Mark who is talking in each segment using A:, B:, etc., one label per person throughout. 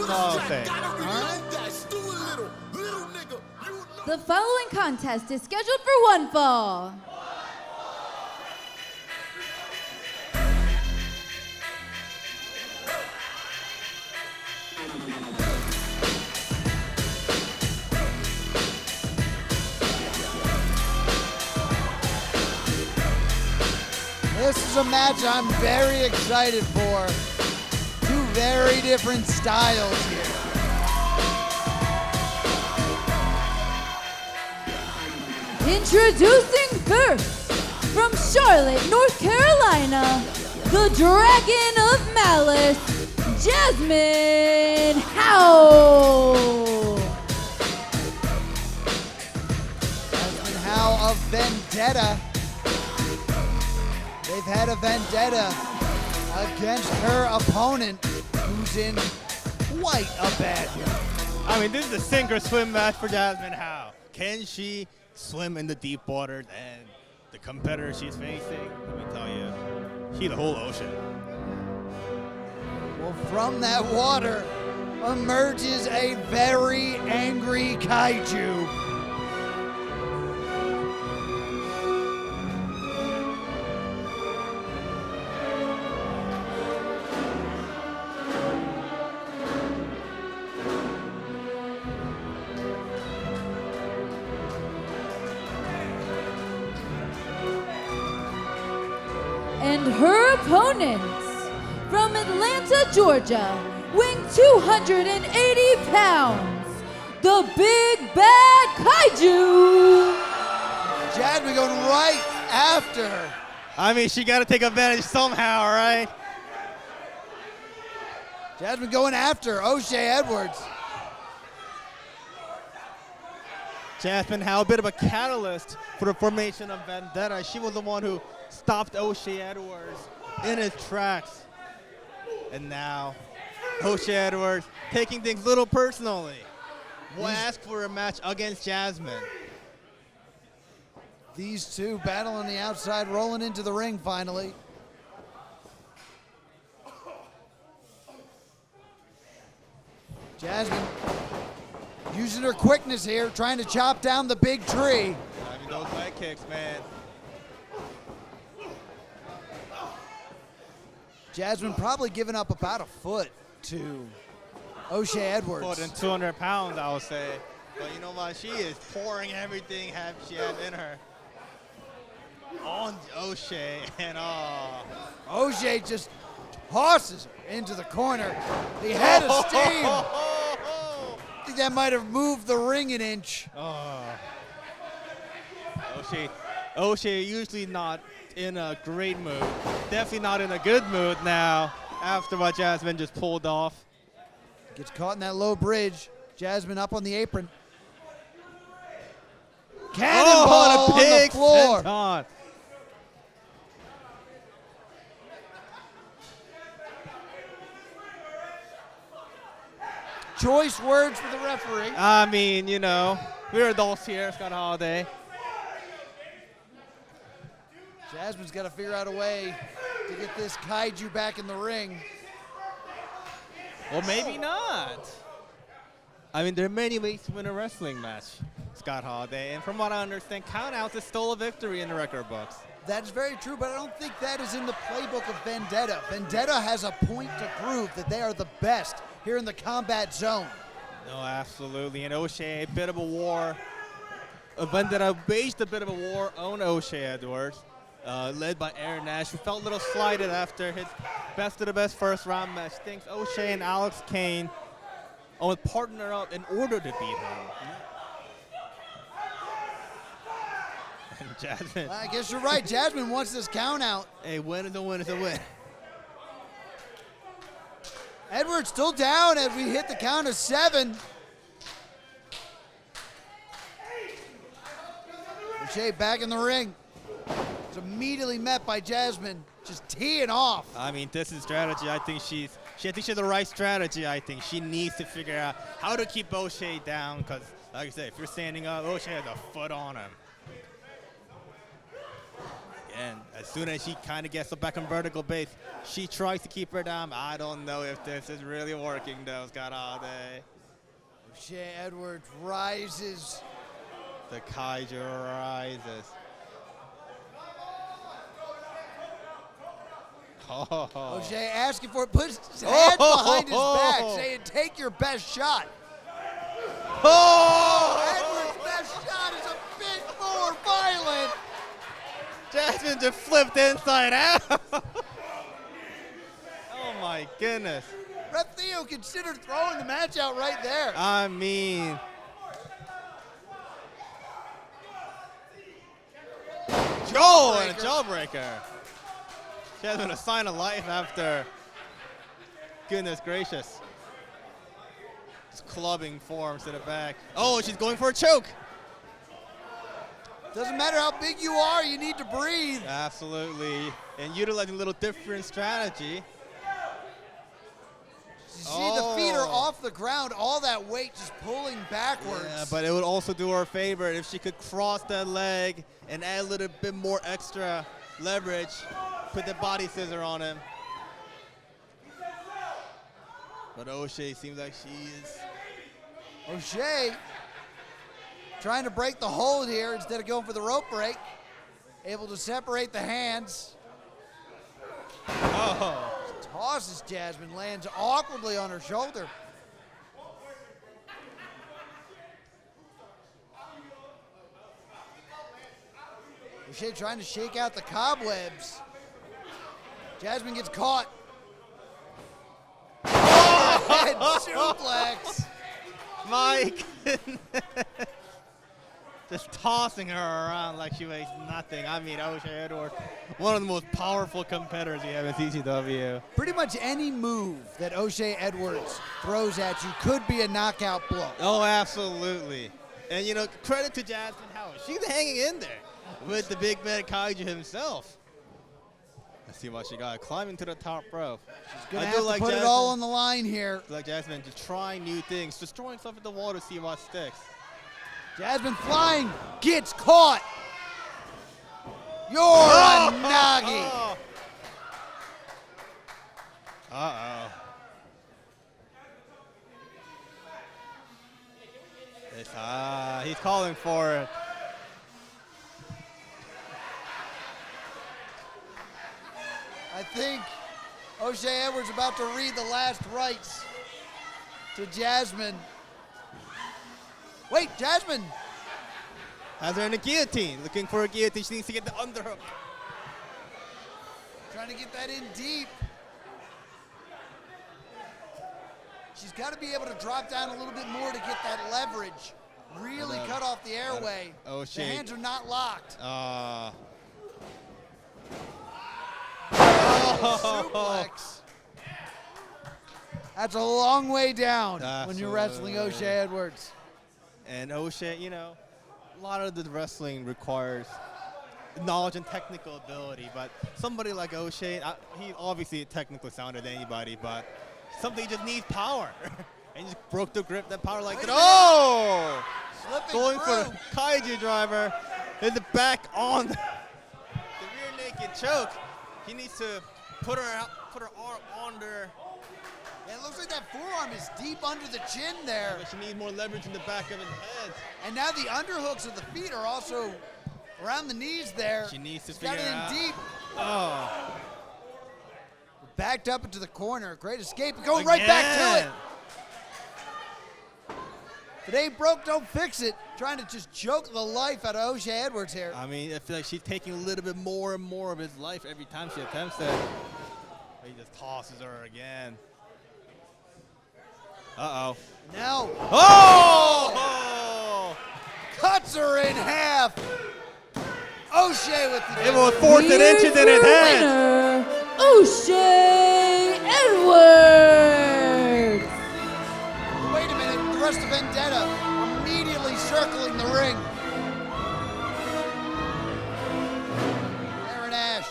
A: That's all I'll say.
B: The following contest is scheduled for one fall.
C: This is a match I'm very excited for. Two very different styles here.
B: Introducing first, from Charlotte, North Carolina, the Dragon of Malice, Jazmyne Hao.
C: Jazmyne Hao of Vendetta. They've had a vendetta against her opponent, who's in quite a bad mood.
A: I mean, this is a sink or swim match for Jazmyne Hao. Can she swim in the deep waters? And the competitor she's facing, let me tell you, she's the whole ocean.
C: Well, from that water emerges a very angry kaiju.
B: And her opponents, from Atlanta, Georgia, weighing 280 pounds, the Big Bad Kaiju.
C: Jazmyne going right after her.
A: I mean, she got to take advantage somehow, right?
C: Jazmyne going after O'Shea Edwards.
A: Jazmyne Hao, a bit of a catalyst for the formation of Vendetta. She was the one who stopped O'Shea Edwards in his tracks. And now, O'Shea Edwards taking things a little personally. Will ask for a match against Jazmyne.
C: These two battle on the outside, rolling into the ring finally. Jazmyne using her quickness here, trying to chop down the big tree.
A: I mean, those leg kicks, man.
C: Jazmyne probably giving up about a foot to O'Shea Edwards.
A: More than 200 pounds, I would say. But you know what? She is pouring everything she has in her on O'Shea, and
C: O'Shea just tosses her into the corner. The head of steam. I think that might have moved the ring an inch.
A: O'Shea usually not in a great mood. Definitely not in a good mood now after what Jazmyne just pulled off.
C: Gets caught in that low bridge. Jazmyne up on the apron. Cannonball on the floor.
A: Senton.
C: Choice words for the referee.
A: I mean, you know, we're adults here. It's got a holiday.
C: Jazmyne's got to figure out a way to get this kaiju back in the ring.
A: Well, maybe not. I mean, there are many ways to win a wrestling match, Scott Holiday. And from what I understand, countouts is still a victory in the record books.
C: That is very true, but I don't think that is in the playbook of Vendetta. Vendetta has a point to prove that they are the best here in the combat zone.
A: No, absolutely. And O'Shea, a bit of a war. Vendetta waged a bit of a war on O'Shea Edwards, led by Aaron Nash, who felt a little slighted after his best of the best first round match. Thinks O'Shea and Alex Kane would partner up in order to beat him. And Jazmyne.
C: I guess you're right. Jazmyne wants this count out.
A: Hey, win is a win is a win.
C: Edwards still down as we hit the count of 7. O'Shea back in the ring. It's immediately met by Jazmyne, just teeing off.
A: I mean, this is strategy. I think she has the right strategy. I think she needs to figure out how to keep O'Shea down because, like I said, if you're standing up, O'Shea has a foot on him. And as soon as she kind of gets back on vertical base, she tries to keep her down. I don't know if this is really working, though, Scott Holiday.
C: O'Shea Edwards rises.
A: The Kaiju rises. Oh.
C: O'Shea asking for it, puts his hands behind his back, saying, take your best shot.
A: Oh!
C: Edwards' best shot is a bit more violent.
A: Jazmyne just flipped inside out. Oh my goodness.
C: Ref Theo considered throwing the match out right there.
A: I mean. Joe and a jawbreaker. Jazmyne a sign of life after. Goodness gracious. Just clubbing forearms to the back. Oh, she's going for a choke.
C: Doesn't matter how big you are, you need to breathe.
A: Absolutely. And utilizing a little different strategy.
C: You see the feet are off the ground, all that weight just pulling backwards.
A: Yeah, but it would also do her a favor if she could cross that leg and add a little bit more extra leverage, put the body scissor on him. But O'Shea seems like she is.
C: O'Shea trying to break the hold here instead of going for the rope break. Able to separate the hands.
A: Oh.
C: Tosses Jazmyne, lands awkwardly on her shoulder. O'Shea trying to shake out the cobwebs. Jazmyne gets caught. Head suplex.
A: My goodness. Just tossing her around like she weighs nothing. I mean, O'Shea Edwards, one of the most powerful competitors we have in CCW.
C: Pretty much any move that O'Shea Edwards throws at you could be a knockout blow.
A: Oh, absolutely. And, you know, credit to Jazmyne Hao. She's hanging in there with the big man Kaiju himself. Let's see what she got. Climbing to the top rope.
C: She's going to have to put it all on the line here.
A: Like Jazmyne, just trying new things, just throwing stuff at the wall to see what sticks.
C: Jazmyne flying, gets caught. You're a Nagi.
A: Uh-oh. He's calling for it.
C: I think O'Shea Edwards about to read the last rites to Jazmyne. Wait, Jazmyne.
A: Has her in a guillotine. Looking for a guillotine. She needs to get the underhook.
C: Trying to get that in deep. She's got to be able to drop down a little bit more to get that leverage. Really cut off the airway. The hands are not locked. Suplex. That's a long way down when you're wrestling O'Shea Edwards.
A: And O'Shea, you know, a lot of the wrestling requires knowledge and technical ability, but somebody like O'Shea, he obviously technically sounded than anybody, but somebody just needs power. And he just broke the grip, that power like that. Oh! Going for the Kaiju driver in the back on the rear naked choke. He needs to put her arm under.
C: Yeah, it looks like that forearm is deep under the chin there.
A: But she needs more leverage in the back of his head.
C: And now the underhooks of the feet are also around the knees there.
A: She needs to
C: She's
A: figure
C: got it
A: it out.
C: in deep.
A: Oh.
C: Backed up into the corner. Great escape. Going right back to it. If it ain't broke, don't fix it. Trying to just choke the life out of O'Shea Edwards here.
A: I mean, I feel like she's taking a little bit more and more of his life every time she attempts it. He just tosses her again. Uh-oh.
C: Now.
A: Oh!
C: Cuts her in half. O'Shea with the.
A: It was fourth and inches in his head.
B: O'Shea Edwards.
C: Wait a minute. The rest of Vendetta immediately circling the ring. Aaron Ash.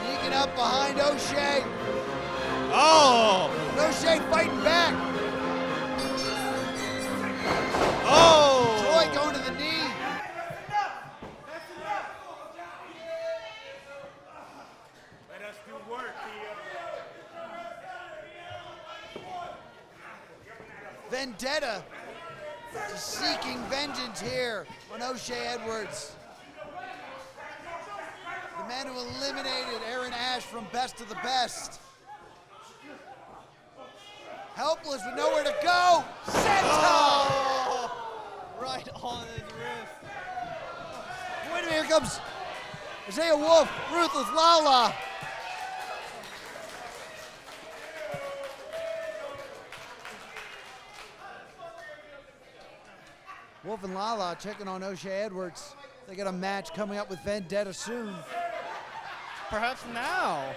C: Sneaking up behind O'Shea.
A: Oh!
C: O'Shea fighting back.
A: Oh!
C: Troy going to the knee. Vendetta just seeking vengeance here on O'Shea Edwards. The man who eliminated Aaron Ash from Best of the Best. Helpless with nowhere to go. Senton!
A: Right on his wrist.
C: Wait a minute, here comes Isaiah Wolf, Ruthless Lala. Wolf and Lala checking on O'Shea Edwards. They got a match coming up with Vendetta soon.
A: Perhaps now.